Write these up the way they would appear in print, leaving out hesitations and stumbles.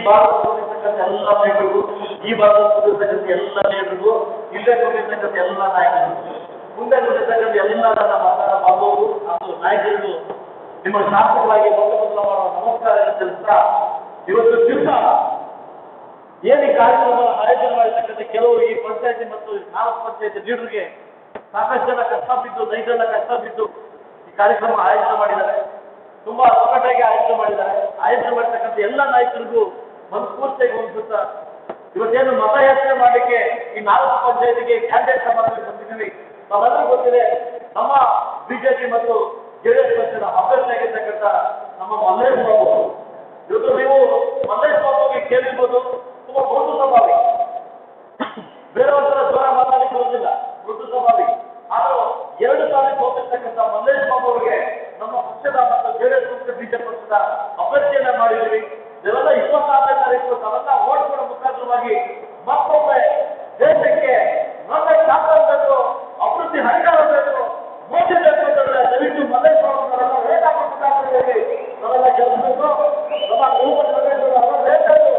ಭಾಗದಲ್ಲಿರ್ತಕ್ಕಂಥ ಎಲ್ಲ ನಾಯಕರಿಗೂ, ಈ ಭಾಗದಲ್ಲಿರ್ತಕ್ಕಂಥ ಎಲ್ಲ ನಾಯಕರಿಗೂ, ಇಲ್ಲೇ ಕೊಟ್ಟಿರ್ತಕ್ಕಂಥ ಎಲ್ಲ ನಾಯಕರಿಗೂ, ಮುಂದೆ ಕೊಟ್ಟಿರ್ತಕ್ಕಂಥ ಎಲ್ಲ ನನ್ನ ಮಕ್ಕಳ ಬಾಂಧವರು ಹಾಗೂ ನಾಯಕರಿಗೂ ನಿಮ್ಮ ಶಾಸಕರಾಗಿ ಮೊದಲ ಮಾಡುವ ನಮಸ್ಕಾರ ತಿಳಿಸ್ತಾ, ಇವತ್ತು ದಿವಸ ಏನು ಈ ಕಾರ್ಯಕ್ರಮ ಆಯೋಜನೆ ಮಾಡಿರ್ತಕ್ಕಂಥ ಕೆಲವರು ಈ ಪಂಚಾಯತಿ ಮತ್ತು ನಾಲ್ಕು ಪಂಚಾಯತಿ ಲೀಡರ್ಗೆ ಸಾಕಷ್ಟು ಜನ ಕಷ್ಟ ಬಿದ್ದು, ನೈಜೆಲ್ಲ ಕಷ್ಟ ಬಿದ್ದು ಈ ಕಾರ್ಯಕ್ರಮ ಆಯೋಜನೆ ಮಾಡಿದ್ದಾರೆ. ತುಂಬಾ ಅಚ್ಚುಕಟ್ಟಾಗಿ ಆಯೋಜನೆ ಮಾಡಿದ್ದಾರೆ. ಆಯೋಜನೆ ಮಾಡಿರ್ತಕ್ಕಂಥ ಎಲ್ಲ ನಾಯಕರಿಗೂ ಮನಸ್ಫೂರ್ತಿಯಾಗಿ ಹೊಂದಿಸುತ್ತಾ, ಇವತ್ತೇನು ಮತಯಾಚನೆ ಮಾಡಲಿಕ್ಕೆ ಈ ನಾಲ್ಕು ಪಂಚಾಯತಿಗೆ ಕ್ಯಾಂಡಿಡೇಟ್ ಸಮಾವೇಶ ಬಂದಿದ್ದೀವಿ. ನಾವೆಲ್ಲರೂ ಗೊತ್ತಿದೆ, ನಮ್ಮ ಬಿಜೆಪಿ ಮತ್ತು ಜೆಡಿಎಸ್ ಪಕ್ಷದ ಅಭ್ಯರ್ಥಿಯಾಗಿರ್ತಕ್ಕಂಥ ನಮ್ಮ ಮಲ್ಲೇಶ್ ಬಾಬು. ಇವತ್ತು ನೀವು ಮಲ್ಲೇಶ್ ಬಾಬುಗೆ ಕೇಳಿರ್ಬೋದು, ತುಂಬಾ ಮೃದು ಸ್ವಭಾವಿ, ಬೇರೆಯವರ ಜ್ವರ ಮಾತಾಡಲಿಕ್ಕೆ ಹೋಗಿಲ್ಲ, ಮೃದು ಸ್ವಭಾವಿ. ಆದರೂ 2 ಸಾರಿ ಹೋಗಿರ್ತಕ್ಕಂಥ ಮಲ್ಲೇಶ್ ಬಾಬು ಅವರಿಗೆ ನಮ್ಮ ಪಕ್ಷದ ಮತ್ತು ಜೆಡಿಎಸ್ ಪಕ್ಷದ ಬಿಜೆಪಿ ಪಕ್ಷದ ಅಭ್ಯರ್ಥಿಯನ್ನ ಮಾಡಿದ್ದೀವಿ. ಇದೆಲ್ಲ 26ನೇ ತಾರೀಕು ನಾವೆಲ್ಲ ಓಟ್ ಕೊಡೋ ಮುಖಾಂತರವಾಗಿ ಮತ್ತೊಮ್ಮೆ ದೇಶಕ್ಕೆ ನಮಗೆ ಬೇಕು, ಅಭಿವೃದ್ಧಿ ಹರಿಕಾರ ಬೇಕು, ಮೋದಿ ಬೇಕು ಅಂತಂದ್ರೆ ದಯವಿಟ್ಟು ಮಲ್ಲೇಶ್ ಬಾಬು ಅವರನ್ನ ರೇಟ್ ಹಾಕೋ ಮುಖಾಂತರವಾಗಿ ನಾವೆಲ್ಲ ಗೆಲ್ಲಿಸಬೇಕು. ನಮ್ಮ ರೇಟನ್ನು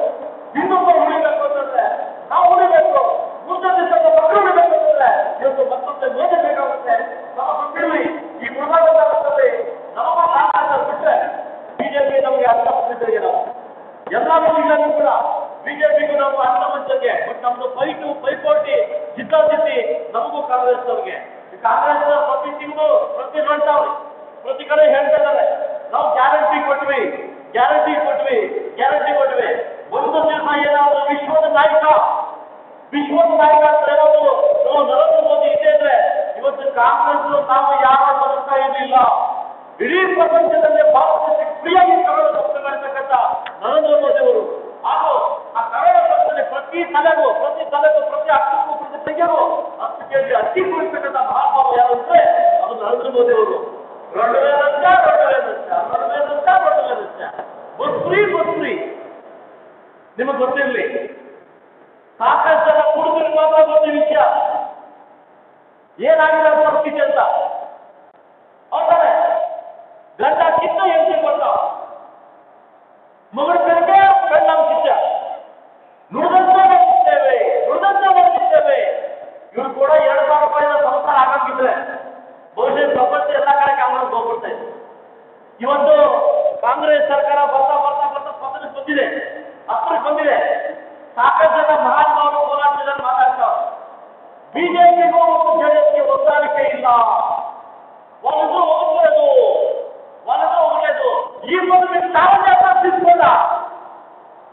ಇನ್ನೊಬ್ಬ ಉಳಿಬೇಕು ಅಂತಂದ್ರೆ ನಾವು ಉಳಿಬೇಕು. ಮುಂದೆ ದಿವಸದ ಮಕ್ಕಳು ಉಳಿಬೇಕು ಅಂತಂದ್ರೆ ಇವತ್ತು ಮತ್ತೊಮ್ಮೆ ಮೋದಿ ಬೇಕಾಗುತ್ತೆ. ನಮ್ಮ ಮಕ್ಕಳಿಗೆ ಈ ಗುಣಮಟ್ಟದಲ್ಲಿ ನಮ್ಮ ಕಾಂಗ್ರೆಸ್ ಬಿಟ್ಟರೆ ಬಿಜೆಪಿ ನಮಗೆ ಅರ್ಥ ಪಕ್ಷಗಳಿಗೆ ನಾವು ಎಲ್ಲ ವಿಷಯಗಳಲ್ಲೂ ಕೂಡ ಬಿಜೆಪಿಗೂ ನಾವು ಅರ್ಥ ಪಕ್ಷಕ್ಕೆ, ಬಟ್ ನಮ್ದು ಪೈಪೋಟಿ ಜಿದ್ದಾಜಿದ್ದಿ ನಮಗೂ ಕಾಂಗ್ರೆಸ್ ಅವ್ರಿಗೆ. ಕಾಂಗ್ರೆಸ್ ಪ್ರತಿ ತಿಂಗಳು ಪ್ರತಿ ನೋಡ್ತಾವ್ರಿ, ಪ್ರತಿ ಕಡೆ ಹೇಳ್ತಾ ಇದ್ದಾರೆ ನಾವು ಗ್ಯಾರಂಟಿ ಕೊಟ್ವಿ. ಒಂದು ದಿವಸ ಏನಾದ್ರು ವಿಶ್ವದ ನಾಯಕ ಅಂತ ಹೇಳೋದು ನಾವು ನರೇಂದ್ರ ಮೋದಿ ಇದೆ ಅಂದ್ರೆ ಇವತ್ತು ಕಾಂಗ್ರೆಸ್ ನಾವು ಯಾರು ಬದುಕ್ತಾ ಇರಲಿಲ್ಲ. ಇಡೀ ಪ್ರಪಂಚದಲ್ಲಿ ಭಾರತಕ್ಕೆ ಪ್ರಿಯಾಗಿ ಕನ್ನಡ ಪಕ್ಷ ಮಾಡ್ತಕ್ಕಂಥ ನರೇಂದ್ರ ಮೋದಿ ಅವರು. ಹಾಗೂ ಆ ಕನ್ನಡ ಪಕ್ಷದಲ್ಲಿ ಪ್ರತಿ ತಲೆಗೂ ಪ್ರತಿ ಅಕ್ಕೂ ಪ್ರತಿ ತೆಗೆಗೂ 10 kg ಅಕ್ಕಿ ಕೊಡ್ತಕ್ಕಂಥ ಮಹಾತ್ಮ ಯಾರು ಅಂದ್ರೆ ಅದು ನರೇಂದ್ರ ಮೋದಿ ಅವರು. ರೊಡವೆ ಬಸ್ರಿ ನಿಮಗೆ ಗೊತ್ತಿರಲಿ. ಸಾಕಷ್ಟು ಜನ ಕುಡಿದ್ರೆ ಮಾತ್ರ ಗೊತ್ತಿನ ವಿಷಯ ಏನಾಗಿದೆ ಪರಿಸ್ಥಿತಿ ಅಂತ. ಹೌದಾನೆ, ಗಂಡ ಕಿತ್ತ ಹೆಂಡತಿ ಕೊಟ್ಟ, ಮಗಳ ಕಡೆಗೆ ಗಂಡ ಕಿತ್ತ, ನುಡಿದಂತೆ ಬಂದಿದ್ದೇವೆ. ಇವ್ರು ಕೂಡ 2,000 ರೂಪಾಯಿನ ಸಂಸಾರ ಆಗಂಗಿದ್ರೆ ಬಹುಶಃ ಪ್ರಪಂಚ ಎಲ್ಲ ಕಡೆ ಕಾಂಗ್ರೆಸ್ ಹೋಗ್ಬಿಡ್ತಾ ಇದೆ. ಇವತ್ತು ಕಾಂಗ್ರೆಸ್ ಸರ್ಕಾರ ಬರ್ತಾ ಪದಕ್ಕೆ ಬಂದಿದೆ, ಹತ್ತಿರಕ್ಕೆ ಬಂದಿದೆ. ಸಾಕಷ್ಟು ಜನ ಮಹಾತ್ಮರು ಹೋರಾಟದಲ್ಲಿ ಮಾತಾಡ್ತಾರೆ. ಬಿಜೆಪಿಗೂ ಮತ್ತು ಜೆಡಿಎಸ್ಗೆ ಹೊಂದಾಣಿಕೆ ಇಲ್ಲ, ಒಳಗೂ ಹೋಗಲೇದು. ಈ ಬಂದು ತಾವು ತಿಳ್ಕೊಂಡ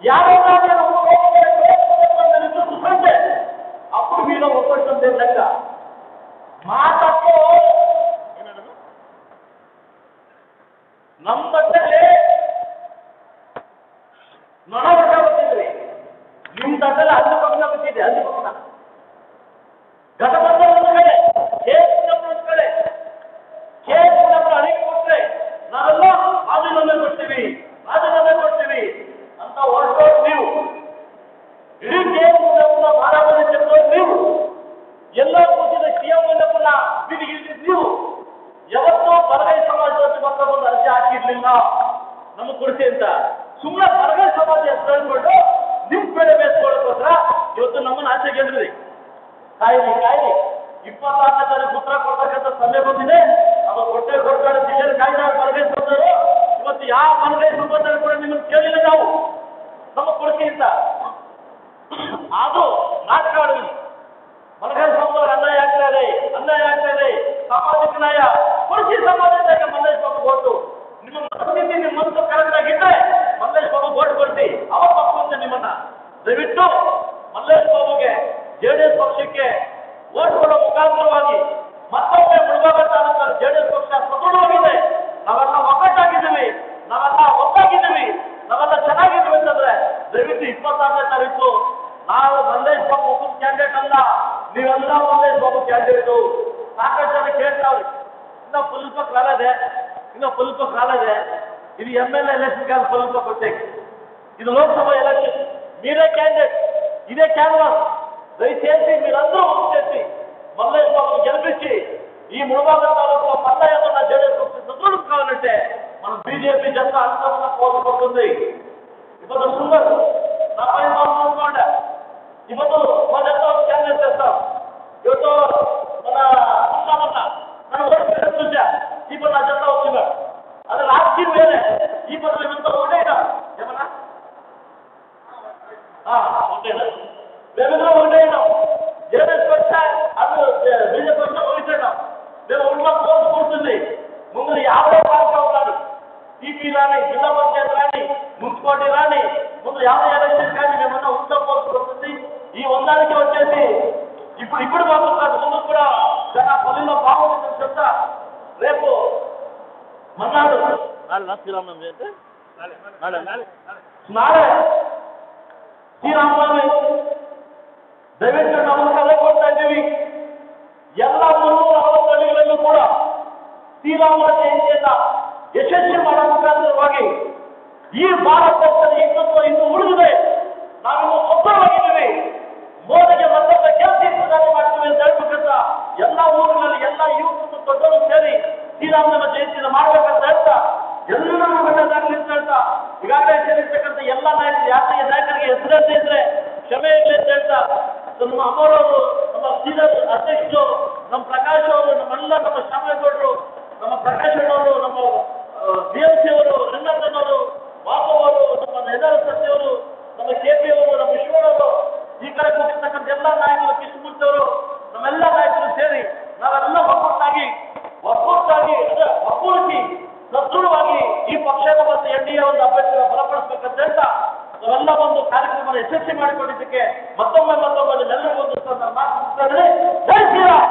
ಯಾರೋ ಸಂಜೆ ಅప్పుడు మీలో ఒక్కొక్కటి ಲೆಕ್ಕ ಮಾತಕ್ಕೂ ನಮ್ಮ ತಟ್ಟಲ್ಲಿ ನೊಣ ಹೊಸ ಗೊತ್ತಿದ್ರಿ, ನಿಮ್ಮ ತಟ್ಟಲ್ಲಿ ಹದ್ದು ಪಕ್ಷ ಗೊತ್ತಿದೆ. ಘಟಬಂಧ ಒಂದು ಕಡೆ, ಒಂದು ಕಡೆ ಅಡಿಗೆ ಕೊಟ್ಟರೆ ನಾವೆಲ್ಲ ರಾಜೀನಾಮೆ ಕೊಡ್ತೀವಿ ಅಂತ ಹೊರಟೋರು ನೀವು. ಇಡೀ ಕೇಂದ್ರ ಮಾನವನ ಚೆಲ್ಲೋರು ನೀವು. ಎಲ್ಲ ಕೂಸಿದ ಸಿಎಂನ ಬೀದಿಗಿಳಿದ ನೀವು. ಯಾವತ್ತೂ ಬಲಗೈ ಸಮಾಜದಲ್ಲಿ ಮತ್ತೊಂದು ಅರ್ಜಿ ಹಾಕಿರ್ಲಿಲ್ಲ ನಮಗೆ ಕೊಡಿಸಿ ಅಂತ. ಸುಮ್ಮನೆ ಬಲಗೈ ಸಮಾಜ ಹೆಸರು ಹೇಳ್ಕೊಂಡು ನಿಮ್ ಬೆಳೆ ಬೇಯಿಸ್ಕೊಳ್ಳೋಕೋಸ್ಕರ ಇವತ್ತು ನಮ್ಮನ್ನ ಆಚೆ ಗೆದ್ರಿ. ಕಾಯಿರಿ 26ನೇ ತಾರೀಕು ಉತ್ತರ ಕೊಡ್ತಕ್ಕಂಥ ಸಮಯ ಬಂದಿದೆ. ಅದು ಕೊಡ್ತಾರೆ ಜಿಲ್ಲೆ ಕಾಯ್ದೆ ಬಲಗೈ ಸಮಾಜರು. ಇವತ್ತು ಯಾವ ಬಲಗೈ ಸಮಾಜ ಕೂಡ ನಿಮ್ಮನ್ನು ಕೇಳಿಲ್ಲ ನಾವು ನಮಗೆ ಕೊಡಿಸಿ ಅಂತ. ಅದು ನಾಟಕ ಆಡಲಿ. ಬಲಗೈ ಸಮಾಜ ಅನ್ಯಾಯ ಆಗ್ತಾ ಇದೆ. ಸಾಮಾಜಿಕ ನ್ಯಾಯ ಕೊಡಿಸಿ ಸಮಾಜದಾಗ ಮಲ್ಲೇಶ್ ಬಾಬು ಓಟು. ನಿಮ್ಮ ಪರಿಸ್ಥಿತಿ ನಿಮ್ಮ ಮನಸ್ಸು ಕರೆಕ್ಟ್ ಆಗಿದ್ದರೆ ಮಲ್ಲೇಶ್ ಬಾಬು ಓಟ್ ಕೊಡಿಸಿ. ಅವ ಪಕ್ಷ ನಿಮ್ಮನ್ನ ದಯವಿಟ್ಟು ಮಲ್ಲೇಶ್ ಬಾಬುಗೆ ಜೆಡಿಎಸ್ ಪಕ್ಷಕ್ಕೆ ಓಟ್ ಕೊಡೋ ಮುಖಾಂತರವಾಗಿ ಮತ್ತೊಮ್ಮೆ ಮುಳುಬಾಗ ತಾಲೂಕಲ್ಲಿ ಜೆಡಿಎಸ್ ಪಕ್ಷ ಸದೃಢವಾಗಿದೆ. ನಾವೆಲ್ಲ ಒಗ್ಗಟ್ಟಾಗಿದ್ದೀವಿ, ನಾವೆಲ್ಲ ಚೆನ್ನಾಗಿದ್ದೀವಿ ಅಂತಂದ್ರೆ ದಯವಿಟ್ಟು 26ನೇ ತಾರೀಕು ನಾವು ಮಲ್ಲೇಶ್ ಬಾಬು ಒಬ್ಬ ಕ್ಯಾಂಡಿಡೇಟ್ ಅಲ್ಲ, ನೀವೆಲ್ಲ ಮಲ್ಲೇಶ್ ಬಾಬು ಕ್ಯಾಂಡಿಡೇಟು. ಸಾಕಷ್ಟು ಜನ ಕೇಳ್ತಾವ್ರಿ, ಇನ್ನೂ ಸ್ವಲ್ಪ ಕಾಲ ಇದೆ. ಇದು MLA ಎಲೆಕ್ಷನ್ ಸ್ವಲ್ಪ ಕೊಟ್ಟೆ, ಇದು ಲೋಕಸಭಾ ಎಲೆಕ್ಷನ್. మీరే క్యాండిడేట్, ఇదే క్యాన్వాస్. దయచేసి మీరందరూ వచ్చేసి మల్లేష్ బాబును గెలిపించి ఈ మునగాల తాలూకులో మల్లయ్య జెడిఎస్ సదృఢం కావాలంటే మనం బీజేపీ జనతా అంతా కోరుకుంటుంది. ఇప్పుడు పని చూసుకోండి. ఇప్పుడు మన క్యాన్సర్ చేస్తాం. ಇವತ್ತು మన ಕೃಷ್ಣಮನ್ನ ನಾನು ಓಡಿಸಿದ చూసా ఈ పని నా జత వచ్చిందా అది రాజకీయం వేరే ఈ పనులు ఇవంతా ఒకటేనా ఏమన్నా ఒకటేనా మేమిద్దరం ఒకటేనా జేడీఎస్ వచ్చా అది బీజేపీ వచ్చా ఒకటేనా మేము ఉన్న కోర్టు కూర్చుంది ముందు 50 పార్టీ ఉన్నాడు టీపీ రాని జిల్లా పంచాయతీ రాని మున్సిపాలిటీ రాని ముందు 50 ఎలక్షన్ కానీ మేమన్నా ఉందా కోర్టు వస్తుంది ఈ వందానికి వచ్చేసి ఇప్పుడు మాత్రం కాదు ముందు కూడా చాలా పనుల్లో బాగుంటుందని చెప్తా రేపు మన్నాడు శ్రీరామనవమి అంటే ನಾಳೆ ಶ್ರೀರಾಮನವಮಿ ದಯವಿಟ್ಟು ನಾವು ಕರೆ ಕೊಡ್ತಾ ಇದ್ದೀವಿ ಎಲ್ಲ 360 ಹಳ್ಳಿಗಳಲ್ಲೂ ಕೂಡ ಶ್ರೀರಾಮನ ಜಯಂತಿಯನ್ನ ಯಶಸ್ವಿ ಮಾಡುವ ಮುಖಾಂತರವಾಗಿ ಈ ಭಾರತ ದೇಶದ ಹಿಂದುತ್ವ ಇನ್ನು ಉಳಿದಿದೆ ನಾವಿನ್ನು ಒಬ್ಬರಾಗಿದ್ದೀವಿ ಮೋದಿಗೆ ಮತ್ತೊಮ್ಮೆ ಗೆಲ್ಸಿ ಪ್ರಧಾನಿ ಮಾಡ್ತೀವಿ ಅಂತ ಹೇಳ್ಬೇಕಂತ ಎಲ್ಲ ಊರುಗಳಲ್ಲಿ ಎಲ್ಲ ಯುವಕರು ದೊಡ್ಡವರು ಸೇರಿ ಶ್ರೀರಾಮನ ಜಯಂತಿಯನ್ನು ಮಾಡ್ಬೇಕಂತ ಹೇಳ್ತಾ ಎಲ್ಲರೂ ಒಳ್ಳೆದಾಗಲಿ ಅಂತ ಹೇಳ್ತಾ ಈಗಾಗಲೇ ಸೇರಿರ್ತಕ್ಕಂಥ ಎಲ್ಲ ನಾಯಕರು ಯಾತ್ರೆಯ ನಾಯಕರಿಗೆ ಹೆಸರಂತೆ ಇದ್ರೆ ಕ್ಷಮೆ ಇರಲಿ ಅಂತ ಹೇಳ್ತಾ ನಮ್ಮ ಅಮರವರು ನಮ್ಮ ಸೀನಿಯರ್ ಅಧ್ಯಕ್ಷರು ನಮ್ಮ ಪ್ರಕಾಶ್ ಅವರು ನಮ್ಮೆಲ್ಲ ನಮ್ಮ ಶ್ಯಾಮೇಗೌಡರು ನಮ್ಮ ಪ್ರಕಾಶ್ ಅವರು ನಮ್ಮ BMC ಅವರು ರಂಗನಾಥನ್ ಅವರು ಬಾಬು ಅವರು ನಮ್ಮ ನೆದಾರ ಸತ್ಯವರು ನಮ್ಮ KP ಅವರು ನಮ್ಮ ವಿಶ್ವನವರು ಈ ಕಡೆ ಕೂತಿರ್ತಕ್ಕಂಥ ಎಲ್ಲ ನಾಯಕರು ಕೃಷ್ಣಮೂರ್ತಿ ಅವರು ನಮ್ಮೆಲ್ಲ ನಾಯಕರು ಸೇರಿ ನಾವೆಲ್ಲ ಒಗ್ಗೂಟಾಗಿ ಒಗ್ಗೂಡಿಸಿ ಸದೃಢವಾಗಿ ಈ ಪಕ್ಷದ ಮತ್ತು NDA ಒಂದು ಅಭ್ಯರ್ಥಿಗಳ ಬಲಪಡಿಸಬೇಕಂತ ಹೇಳ್ತಾ ನಾವೆಲ್ಲ ಒಂದು ಕಾರ್ಯಕ್ರಮ ಯಶಸ್ವಿ ಮಾಡಿಕೊಂಡಿದ್ದಕ್ಕೆ ಮತ್ತೊಮ್ಮೆ ನಿಮ್ಮೆಲ್ಲರಿಗೂ ಒಂದು ಮಾತು ಇದ್ರೆ ಜೈ ಶ್ರೀರಾಮ್.